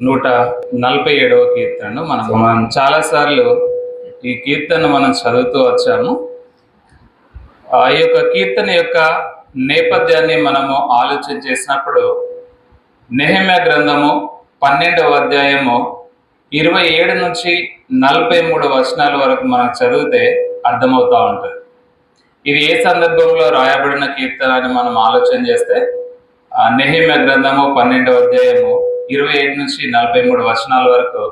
147వ కీర్తనను మనం చాలాసార్లు ఈ కీర్తన మనం చదువుతూ వచ్చాము. ఈ యొక్క కీర్తన యొక్క నేపథ్యాన్ని మనము ఆలోచన చేసినప్పుడు నెహెమ్యా గ్రంథము 12వ అధ్యాయము 27 నుంచి 43 వచనాల వరకు మనం చదివితే అర్థమవుతూ ఉంటుంది. ఇది ఏ సందర్భంలో రాయబడిన కీర్తన అని మనం ఆలోచన చేస్తే నెహెమ్యా గ్రంథము 12వ అధ్యాయము 27 నుంచి 43 వచనాల వరకు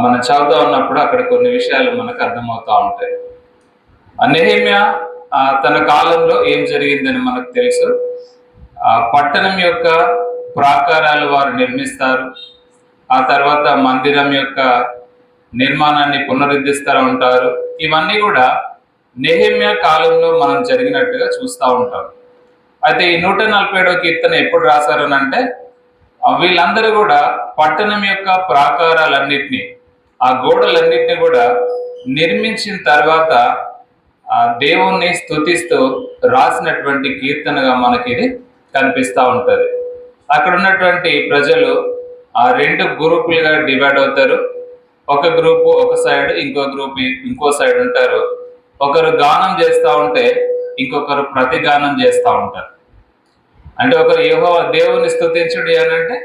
మనం చదువుతూ ఉన్నప్పుడు అక్కడ కొన్ని విషయాలు మనకు అర్థమవుతూ ఉంటాయి. నెహెమ్యా తన కాలంలో ఏం జరిగిందని మనకు తెలుసు. పట్టణం యొక్క ప్రాకారాలు వారు నిర్మిస్తారు. ఆ తర్వాత మందిరం యొక్క నిర్మాణాన్ని పునరుద్ధరిస్తూ ఉంటారు. ఇవన్నీ కూడా నెహెమ్యా కాలంలో మనం జరిగినట్టుగా చూస్తూ ఉంటాం. అయితే ఈ 147వ కీర్తన ఎప్పుడు రాశారని అంటే వీళ్ళందరూ కూడా పట్టణం యొక్క ప్రాకారాలన్నిటినీ, ఆ గోడలన్నిటిని కూడా నిర్మించిన తర్వాత దేవుణ్ణి స్తుతిస్తూ రాసినటువంటి కీర్తనగా మనకి ఇది కనిపిస్తూ ఉంటుంది. అక్కడ ఉన్నటువంటి ప్రజలు ఆ 2 గ్రూపులుగా డివైడ్ అవుతారు. ఒక గ్రూపు ఒక సైడ్, ఇంకో గ్రూప్ ఇంకో సైడ్ ఉంటారు. ఒకరు గానం చేస్తూ ఉంటే ఇంకొకరు ప్రతిగానం చేస్తూ ఉంటారు. అంటే ఒకరు యెహోవా దేవుని స్తుతించుడి అని అంటే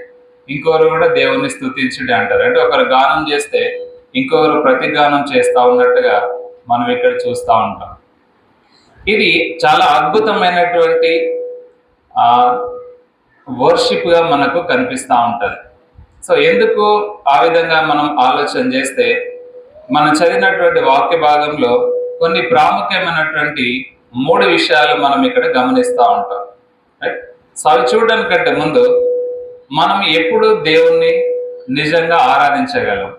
ఇంకొకరు కూడా దేవుని స్తుతించుడి అంటారు. అంటే ఒకరు గానం చేస్తే ఇంకొకరు ప్రతిగానం చేస్తూ ఉన్నట్టుగా మనం ఇక్కడ చూస్తూ ఉంటాం. ఇది చాలా అద్భుతమైనటువంటి వర్షిప్గా మనకు కనిపిస్తూ ఉంటుంది. సో ఎందుకు ఆ విధంగా మనం ఆలోచన చేస్తే మనం చదివినటువంటి వాక్య భాగంలో కొన్ని ప్రాముఖ్యమైనటువంటి 3 విషయాలు మనం ఇక్కడ గమనిస్తూ ఉంటాం. రైట్? సో అవి చూడడానికంటే ముందు మనం ఎప్పుడు దేవుణ్ణి నిజంగా ఆరాధించగలం?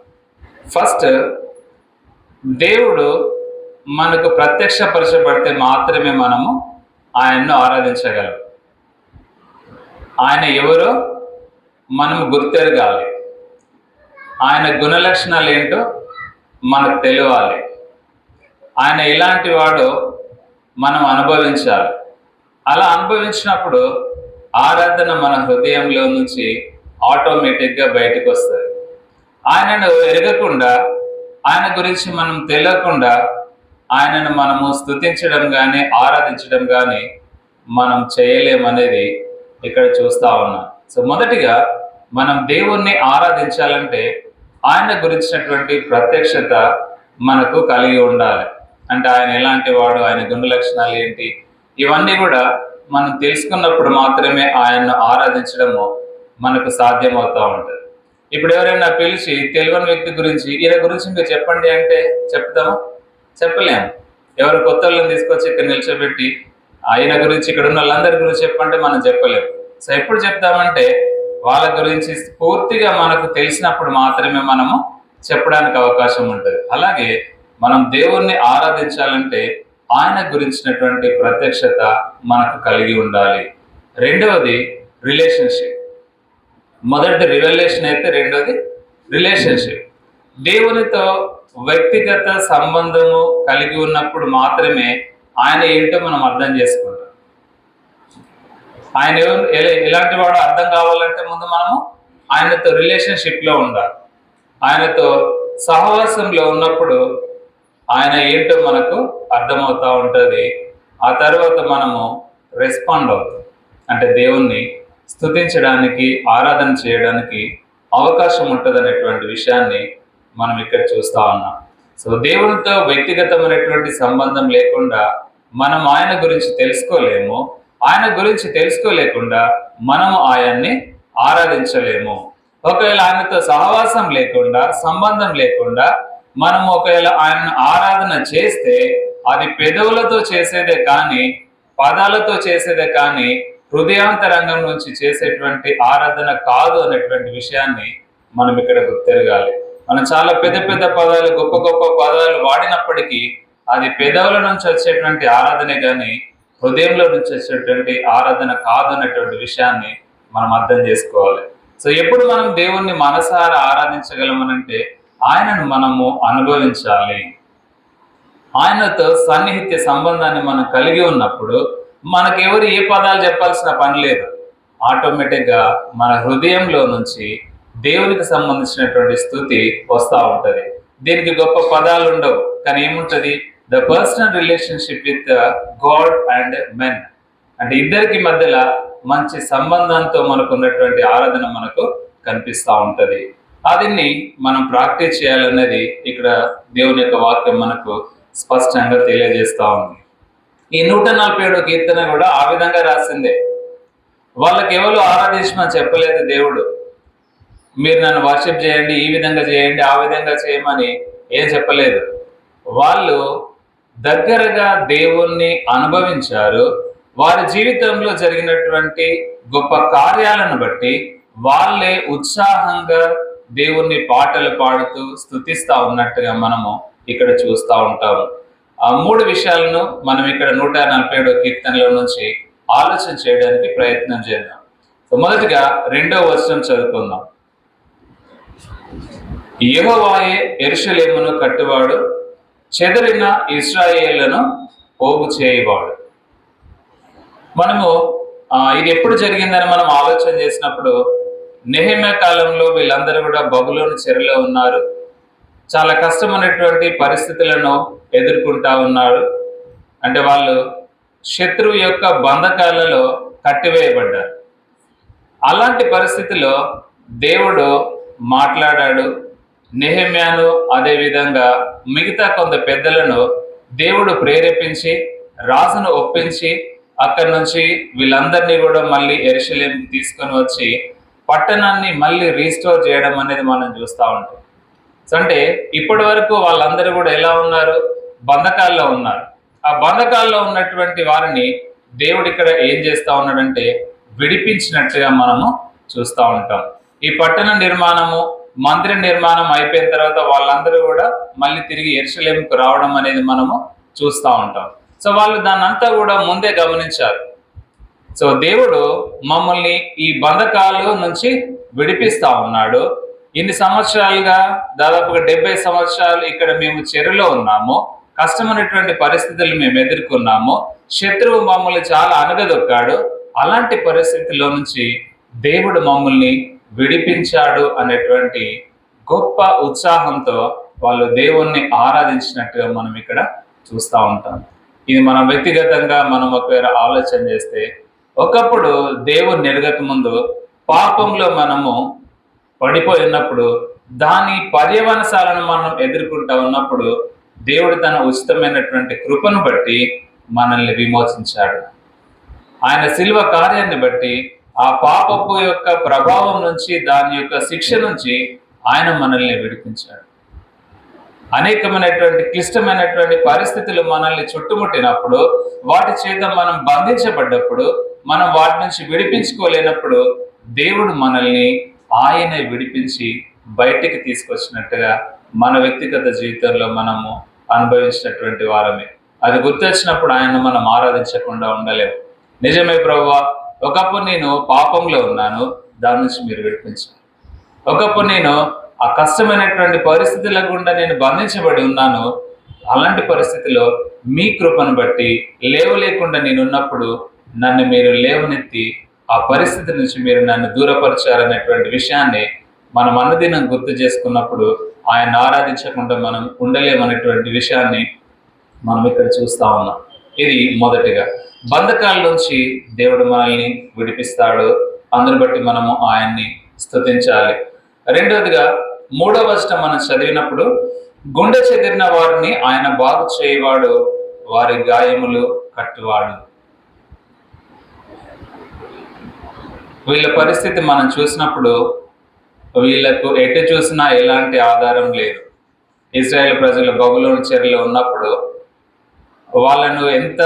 ఫస్ట్, దేవుడు మనకు ప్రత్యక్షపరచబడితే మాత్రమే మనము ఆయన్ను ఆరాధించగలం. ఆయన ఎవరో మనము గుర్తెరగాలి. ఆయన గుణలక్షణాలు ఏంటో మనకు తెలియాలి. ఆయన ఎలాంటి వాడో మనం అనుభవించాలి. అలా అనుభవించినప్పుడు ఆరాధన మన హృదయంలో నుంచి ఆటోమేటిక్గా బయటకు వస్తుంది. ఆయనను ఎరగకుండా, ఆయన గురించి మనం తెలియకుండా ఆయనను మనము స్తుతించడం కానీ ఆరాధించడం కానీ మనం చేయలేమనేది ఇక్కడ చూస్తూ ఉన్నాం. సో మొదటిగా మనం దేవుణ్ణి ఆరాధించాలంటే ఆయన గురించినటువంటి ప్రత్యక్షత మనకు కలిగి ఉండాలి. అంటే ఆయన ఎలాంటి వాడు, ఆయన గుణ లక్షణాలు ఏంటి, ఇవన్నీ కూడా మనం తెలుసుకున్నప్పుడు మాత్రమే ఆయన్ను ఆరాధించడము మనకు సాధ్యమవుతూ ఉంటుంది. ఇప్పుడు ఎవరైనా పిలిచి తెలియని వ్యక్తి గురించి, ఈయన గురించి మీరు చెప్పండి అంటే చెప్తామా? చెప్పలేము. ఎవరు కొత్త వాళ్ళని తీసుకొచ్చి ఇక్కడ నిల్చోబెట్టి ఆయన గురించి, ఇక్కడ ఉన్న వాళ్ళందరి గురించి చెప్పంటే మనం చెప్పలేము. సో ఎప్పుడు చెప్తామంటే వాళ్ళ గురించి పూర్తిగా మనకు తెలిసినప్పుడు మాత్రమే మనము చెప్పడానికి అవకాశం ఉంటుంది. అలాగే మనం దేవుణ్ణి ఆరాధించాలంటే ఆయన గురించినటువంటి ప్రత్యక్షత మనకు కలిగి ఉండాలి. రెండవది రిలేషన్షిప్. మొదటి రివల్యూషన్ అయితే రెండవది రిలేషన్షిప్. దేవునితో వ్యక్తిగత సంబంధము కలిగి ఉన్నప్పుడు మాత్రమే ఆయన ఏంటో మనం అర్థం చేసుకుంటాం. ఆయన ఎలాంటి వాడో అర్థం కావాలంటే ముందు మనము ఆయనతో రిలేషన్షిప్లో ఉండాలి. ఆయనతో సహవాసంలో ఉన్నప్పుడు ఆయన ఏంటో మనకు అర్థమవుతూ ఉంటుంది. ఆ తర్వాత మనము రెస్పాండ్ అవుతాం. అంటే దేవుణ్ణి స్తుతించడానికి, ఆరాధన చేయడానికి అవకాశం ఉంటుంది అనేటువంటి విషయాన్ని మనం ఇక్కడ చూస్తూ ఉన్నాం. సో దేవునితో వ్యక్తిగతమైనటువంటి సంబంధం లేకుండా మనం ఆయన గురించి తెలుసుకోలేము. ఆయన గురించి తెలుసుకోలేకుండా మనము ఆయన్ని ఆరాధించలేము. ఒకవేళ ఆయనతో సహవాసం లేకుండా, సంబంధం లేకుండా మనము ఒకవేళ ఆయనను ఆరాధన చేస్తే అది పెదవులతో చేసేదే కానీ, పదాలతో చేసేదే కానీ, హృదయాంతరంగం నుంచి చేసేటువంటి ఆరాధన కాదు అనేటువంటి విషయాన్ని మనం ఇక్కడ గుర్తెరగాలి. మనం చాలా పెద్ద పెద్ద పదాలు, గొప్ప గొప్ప పదాలు వాడినప్పటికీ అది పెదవుల నుంచి వచ్చేటువంటి ఆరాధనే కానీ హృదయంలో నుంచి వచ్చేటువంటి ఆరాధన కాదు అనేటువంటి విషయాన్ని మనం అర్థం చేసుకోవాలి. సో ఎప్పుడు మనం దేవుణ్ణి మనసారా ఆరాధించగలమనంటే ఆయనను మనము అనుభవించాలి. ఆయనతో సన్నిహిత్య సంబంధాన్ని మనం కలిగి ఉన్నప్పుడు మనకెవరు ఏ పదాలు చెప్పాల్సిన పని లేదు. ఆటోమేటిక్గా మన హృదయంలో నుంచి దేవునికి సంబంధించినటువంటి స్తుతి వస్తూ ఉంటుంది. దీనికి గొప్ప పదాలు ఉండవు, కానీ ఏముంటుంది, the personal relationship with God and men, అంటే ఇద్దరికి మధ్యలో మంచి సంబంధంతో మనకు ఉన్నటువంటి ఆరాధన మనకు కనిపిస్తూ ఉంటుంది. అదిని మనం ప్రాక్టీస్ చేయాలనేది ఇక్కడ దేవుని యొక్క వాక్యం మనకు స్పష్టంగా తెలియజేస్తూ ఉంది. ఈ 147వ కీర్తన కూడా ఆ విధంగా రాసిందే. వాళ్ళకి ఎవరు ఆరాధించమని చెప్పలేదు దేవుడు, మీరు నన్ను వర్షిప్ చేయండి, ఈ విధంగా చేయండి, ఆ విధంగా చేయమని ఏం చెప్పలేదు. వాళ్ళు దగ్గరగా దేవుణ్ణి అనుభవించారు. వారి జీవితంలో జరిగినటువంటి గొప్ప కార్యాలను బట్టి వాళ్ళే ఉత్సాహంగా దేవుణ్ణి పాటలు పాడుతూ స్తుతిస్తా ఉన్నట్టుగా మనము ఇక్కడ చూస్తూ ఉంటాము. ఆ 3 విషయాలను మనం ఇక్కడ 147వ కీర్తనలో నుంచి ఆలోచన చేయడానికి ప్రయత్నం చేద్దాం. మొదటిగా 2వ వచనం చదువుకుందాం. యెహోవాయే యెరూషలేమును కట్టువాడు, చెదరిన ఇశ్రాయేలును పోగు చేయవాడు. మనము ఇది ఎప్పుడు జరిగిందని మనం ఆలోచన చేసినప్పుడు, నెహెమ్యా కాలంలో వీళ్ళందరూ కూడా బబులోను చెరలో ఉన్నారు. చాలా కష్టమైనటువంటి పరిస్థితులను ఎదుర్కొంటా ఉన్నారు. అంటే వాళ్ళు శత్రువు యొక్క బంధకాలలో కట్టివేయబడ్డారు. అలాంటి పరిస్థితిలో దేవుడు మాట్లాడాడు. నెహెమ్యాను అదేవిధంగా మిగతా కొంత పెద్దలను దేవుడు ప్రేరేపించి రాజును ఒప్పించి అక్కడి నుంచి వీళ్ళందరినీ కూడా మళ్ళీ యెరూషలేముకి తీసుకొని వచ్చి పట్టణాన్ని మళ్ళీ రీస్టోర్ చేయడం అనేది మనం చూస్తూ ఉంటాం. అంటే ఇప్పటి వరకు వాళ్ళందరూ కూడా ఎలా ఉన్నారు, బంధకాల్లో ఉన్నారు. ఆ బంధకాల్లో ఉన్నటువంటి వారిని దేవుడు ఇక్కడ ఏం చేస్తా ఉన్నాడంటే విడిపించినట్టుగా మనము చూస్తూ ఉంటాం. ఈ పట్టణ నిర్మాణము, మందిర నిర్మాణం అయిపోయిన తర్వాత వాళ్ళందరూ కూడా మళ్ళీ తిరిగి యెరూషలేముకు రావడం అనేది మనము చూస్తూ ఉంటాం. సో వాళ్ళు దాన్ని అంతా కూడా ముందే గమనించారు. సో దేవుడు మమ్మల్ని ఈ బంధకాలు నుంచి విడిపిస్తా ఉన్నాడు. ఇన్ని సంవత్సరాలుగా దాదాపుగా 70 సంవత్సరాలు ఇక్కడ మేము చెరులో ఉన్నాము. కష్టమైనటువంటి పరిస్థితులు మేము ఎదుర్కొన్నాము. శత్రువు మమ్మల్ని చాలా అణగదొక్కాడు. అలాంటి పరిస్థితుల్లో నుంచి దేవుడు మమ్మల్ని విడిపించాడు అనేటువంటి గొప్ప ఉత్సాహంతో వాళ్ళు దేవుణ్ణి ఆరాధించినట్టుగా మనం ఇక్కడ చూస్తూ ఉంటాం. ఇది మనం వ్యక్తిగతంగా మనం ఒకవేళ ఆలోచన చేస్తే, ఒకప్పుడు దేవుని ఎరగక ముందు పాపంలో మనము పడిపోయినప్పుడు దాని పర్యవసాలను మనం ఎదుర్కొంటా ఉన్నప్పుడు దేవుడు తన ఉచితమైనటువంటి కృపను బట్టి మనల్ని విమోచించాడు. ఆయన శిలువ కార్యాన్ని బట్టి ఆ పాపపు యొక్క ప్రభావం నుంచి, దాని యొక్క శిక్ష నుంచి ఆయన మనల్ని విడిపించాడు. అనేకమైనటువంటి క్లిష్టమైనటువంటి పరిస్థితులు మనల్ని చుట్టుముట్టినప్పుడు, వాటి చేత మనం బంధించబడ్డప్పుడు, మనం వాటి నుంచి విడిపించుకోలేనప్పుడు దేవుడు మనల్ని ఆయనే విడిపించి బయటికి తీసుకొచ్చినట్టుగా మన వ్యక్తిగత జీవితంలో మనము అనుభవించినటువంటి వారమే. అది గుర్తొచ్చినప్పుడు ఆయనను మనం ఆరాధించకుండా ఉండలేము. నిజమే ప్రభువా, ఒకప్పుడు నేను పాపంలో ఉన్నాను, దాని నుంచి మీరు విడిపించారు. ఒకప్పుడు నేను ఆ కష్టమైనటువంటి పరిస్థితుల గుండా నేను బంధించబడి ఉన్నాను. అలాంటి పరిస్థితిలో మీ కృపను బట్టి లేవలేకుండా నేనున్నప్పుడు నన్ను మీరు లేవనెత్తి ఆ పరిస్థితి నుంచి మీరు నన్ను దూరపరిచారనేటువంటి విషయాన్ని మనం అనుదినం గుర్తు చేసుకున్నప్పుడు ఆయన ఆరాధించకుండా మనం ఉండలేమనేటువంటి విషయాన్ని మనం ఇక్కడ చూస్తా ఉన్నాం. ఇది మొదటిగా. బంధకాల నుంచి దేవుడు మనల్ని విడిపిస్తాడు. అందుని బట్టి మనము ఆయన్ని స్తుతించాలి. రెండవదిగా 3వ వచనం మనం చదివినప్పుడు, గుండె చెదిరిన వారిని ఆయన బాగు చేయవాడు, వారి గాయములు కట్టువాడు. వీళ్ళ పరిస్థితి మనం చూసినప్పుడు వీళ్ళకు ఎటు చూసినా ఎలాంటి ఆధారం లేదు. ఇశ్రాయేలు ప్రజలు బబులోను చెరలో ఉన్నప్పుడు వాళ్ళను ఎంత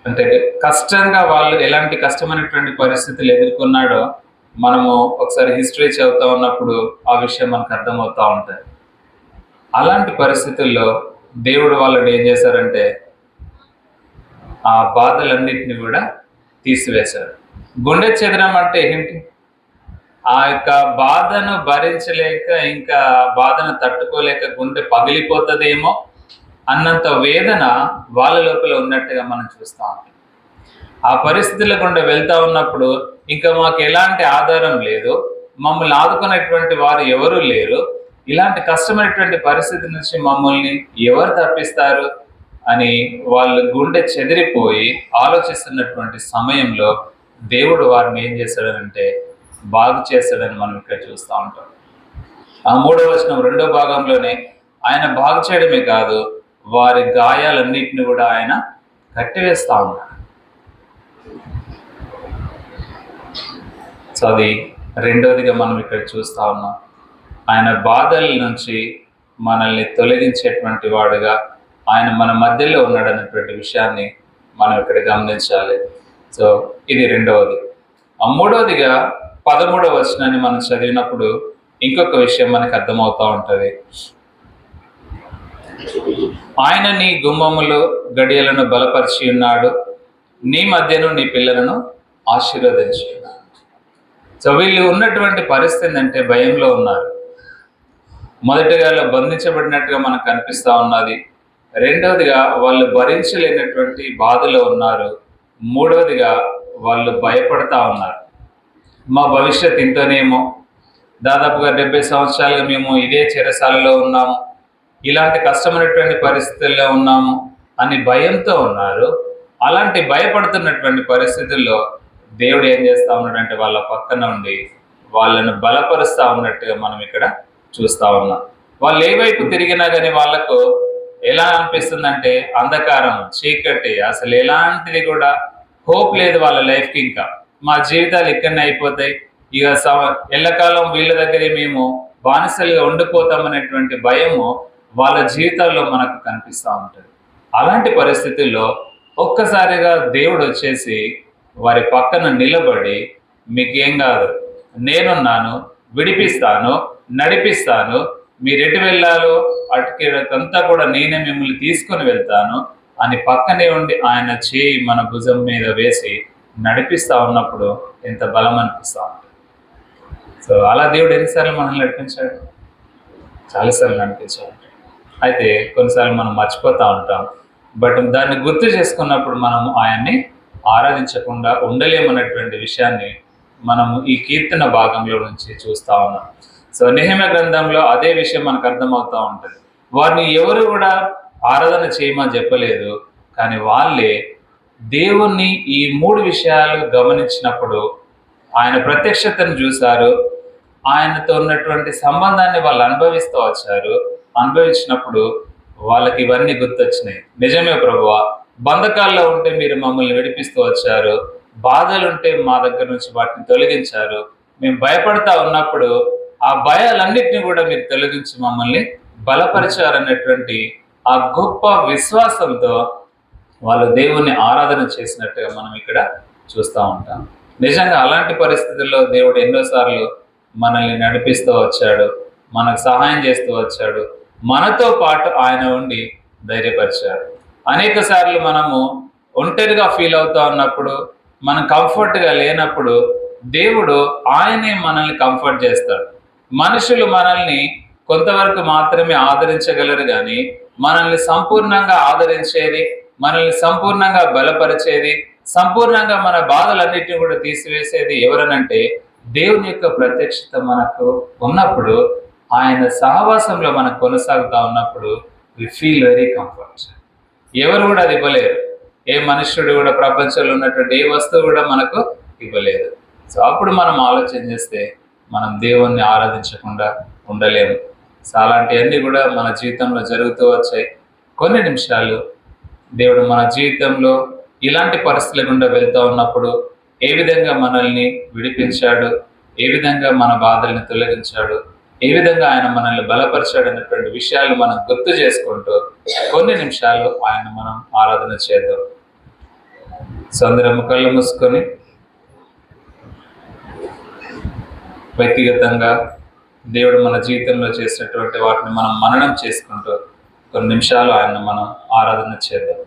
అంటే కష్టంగా, వాళ్ళు ఎలాంటి కష్టమైనటువంటి పరిస్థితులు ఎదుర్కొన్నాడో మనము ఒకసారి హిస్టరీ చదువుతా ఉన్నప్పుడు ఆ విషయం మనకు అర్థమవుతూ ఉంటుంది. అలాంటి పరిస్థితుల్లో దేవుడు వాళ్ళని ఏం చేశారంటే ఆ బాధలన్నిటిని కూడా తీసివేశారు. గుండె చెదరం అంటే ఏంటి? ఆ యొక్క బాధను భరించలేక, ఇంకా బాధను తట్టుకోలేక గుండె పగిలిపోతుందేమో అన్నంత వేదన వాళ్ళ లోపల ఉన్నట్టుగా మనం చూస్తూ ఉంటాం. ఆ పరిస్థితుల గుండా వెళ్తా ఉన్నప్పుడు ఇంకా మాకు ఎలాంటి ఆధారం లేదు, మమ్మల్ని ఆదుకునేటువంటి వారు ఎవరూ లేరు, ఇలాంటి కష్టమైనటువంటి పరిస్థితి నుంచి మమ్మల్ని ఎవరు తప్పిస్తారు అని వాళ్ళు గుండె చెదిరిపోయి ఆలోచిస్తున్నటువంటి సమయంలో దేవుడు వారిని ఏం చేశాడనంటే బాగు చేశాడని మనం ఇక్కడ చూస్తూ ఉంటాం. ఆ 3వ వచనం 2వ భాగంలోనే ఆయన బాగు చేయడమే కాదు, వారి గాయాలన్నిటిని కూడా ఆయన కట్టివేస్తా ఉన్నాడు. సో అది రెండవదిగా మనం ఇక్కడ చూస్తా ఉన్నాం. ఆయన బాధల నుంచి మనల్ని తొలగించేటువంటి వాడుగా ఆయన మన మధ్యలో ఉన్నాడనేటువంటి విషయాన్ని మనం ఇక్కడ గమనించాలి. సో ఇది రెండవది. ఆ 3వదిగా 13వ వచనాన్ని మనం చదివినప్పుడు ఇంకొక విషయం మనకు అర్థమవుతూ ఉంటుంది. ఆయన నీ గుమ్మములు గడియలను బలపరిచి ఉన్నాడు, నీ మధ్యను నీ పిల్లలను ఆశీర్వదించి ఉన్నాడు. సో వీళ్ళు ఉన్నటువంటి పరిస్థితి అంటే భయంలో ఉన్నారు. మొదటిగా బంధించబడినట్టుగా మనకు కనిపిస్తూ ఉన్నది. రెండవదిగా వాళ్ళు భరించలేనటువంటి బాధలో ఉన్నారు. మూడవదిగా వాళ్ళు భయపడతా ఉన్నారు. మా భవిష్యత్ ఇంతనేమో, దాదాపుగా 70 సంవత్సరాలుగా మేము ఇదే చెరసాలలో ఉన్నాము, ఇలాంటి కష్టమైనటువంటి పరిస్థితుల్లో ఉన్నాము అని భయంతో ఉన్నారు. అలాంటి భయపడుతున్నటువంటి పరిస్థితుల్లో దేవుడు ఏం చేస్తూ ఉన్నాడంటే వాళ్ళ పక్కన ఉండి వాళ్ళను బలపరుస్తూ ఉన్నట్టుగా మనం ఇక్కడ చూస్తూ ఉన్నాం. వాళ్ళు ఏ వైపు తిరిగినా కానీ వాళ్ళకు ఎలా అనిపిస్తుందంటే అంధకారం, చీకటి, అసలు ఎలాంటిది కూడా హోప్ లేదు వాళ్ళ లైఫ్కి. ఇంకా మా జీవితాలు ఇక్కడనే అయిపోతాయి, ఇక ఎల్లకాలం వీళ్ళ దగ్గరే మేము బానిసలుగా ఉండిపోతామనేటువంటి భయము వాళ్ళ జీవితాల్లో మనకు కనిపిస్తూ ఉంటుంది. అలాంటి పరిస్థితుల్లో ఒక్కసారిగా దేవుడు వచ్చేసి వారి పక్కన నిలబడి, మీకేం కాదు, నేనున్నాను, విడిపిస్తాను, నడిపిస్తాను, మీరు ఎటు వెళ్ళాలో అటుకంతా కూడా నేనే మిమ్మల్ని తీసుకొని వెళ్తాను అని పక్కనే ఉండి ఆయన చేయి మన భుజం మీద వేసి నడిపిస్తూ ఉన్నప్పుడు ఎంత బలం అనిపిస్తూ ఉంటుంది. సో అలా దేవుడు ఎన్నిసార్లు మనల్ని నడిపించాడు? చాలాసార్లు నడిపించాడు. అయితే కొన్నిసార్లు మనం మర్చిపోతూ ఉంటాం. బట్ దాన్ని గుర్తు చేసుకున్నప్పుడు మనము ఆయన్ని ఆరాధించకుండా ఉండలేమన్నటువంటి విషయాన్ని మనము ఈ కీర్తన భాగంలో నుంచి చూస్తూ ఉన్నాం. సో నెహెమ్యా గ్రంథంలో అదే విషయం మనకు అర్థమవుతూ ఉంటుంది. వారిని ఎవరు కూడా ఆరాధన చేయమని చెప్పలేదు, కానీ వాళ్ళే దేవుణ్ణి ఈ 3 విషయాలు గమనించినప్పుడు ఆయన ప్రత్యక్షతను చూశారు, ఆయనతో ఉన్నటువంటి సంబంధాన్ని వాళ్ళు అనుభవిస్తూ వచ్చారు. అనుభవించినప్పుడు వాళ్ళకి ఇవన్నీ గుర్తొచ్చినాయి. నిజమే ప్రభువా, బంధకాల్లో ఉంటే మీరు మమ్మల్ని విడిపిస్తూ వచ్చారు, బాధలుంటే మా దగ్గర నుంచి వాటిని తొలగించారు, మేము భయపడతా ఉన్నప్పుడు ఆ భయాలన్నిటిని కూడా మీరు తొలగించి మమ్మల్ని బలపరిచారనేటువంటి ఆ గొప్ప విశ్వాసంతో వాళ్ళు దేవుణ్ణి ఆరాధన చేసినట్టుగా మనం ఇక్కడ చూస్తూ ఉంటాం. నిజంగా అలాంటి పరిస్థితుల్లో దేవుడు ఎన్నోసార్లు మనల్ని నడిపిస్తూ వచ్చాడు, మనకు సహాయం చేస్తూ వచ్చాడు, మనతో పాటు ఆయన ఉండి ధైర్యపరిచాడు. అనేక సార్లు మనము ఒంటరిగా ఫీల్ అవుతా ఉన్నప్పుడు, మనం కంఫర్ట్గా లేనప్పుడు దేవుడు ఆయనే మనల్ని కంఫర్ట్ చేస్తాడు. మనుషులు మనల్ని కొంతవరకు మాత్రమే ఆదరించగలరు, కానీ మనల్ని సంపూర్ణంగా ఆదరించేది, మనల్ని సంపూర్ణంగా బలపరిచేది, సంపూర్ణంగా మన బాధలన్నిటిని కూడా తీసివేసేది ఎవరనంటే దేవుని యొక్క ప్రత్యక్షత మనకు ఉన్నప్పుడు, ఆయన సహవాసంలో మనం కొనసాగుతూ ఉన్నప్పుడు వి ఫీల్ వెరీ కంఫర్ట్. ఎవరు కూడా అది ఇవ్వలేరు. ఏ మనుష్యుడు కూడా ప్రపంచంలో ఉన్నటువంటి ఏ వస్తువు కూడా మనకు ఇవ్వలేదు. సో అప్పుడు మనం ఆలోచన చేస్తే మనం దేవుణ్ణి ఆరాధించకుండా ఉండలేము. సో అలాంటివన్నీ కూడా మన జీవితంలో జరుగుతూ వచ్చాయి. కొన్ని నిమిషాలు దేవుడు మన జీవితంలో ఇలాంటి పరిస్థితుల గుండా వెళ్తూ ఉన్నప్పుడు ఏ విధంగా మనల్ని విడిపించాడు, ఏ విధంగా మన బాధల్ని తొలగించాడు, ఏ విధంగా ఆయన మనల్ని బలపరిచాడు అనేటువంటి విషయాలు మనం గుర్తు చేసుకుంటూ కొన్ని నిమిషాలు ఆయన మనం ఆరాధన చేద్దాం. సో అందరం కళ్ళు మూసుకొని వ్యక్తిగతంగా దేవుడు మన జీవితంలో చేసినటువంటి వాటిని మనం మననం చేసుకుంటూ కొన్ని నిమిషాలు ఆయన మనం ఆరాధన చేద్దాం.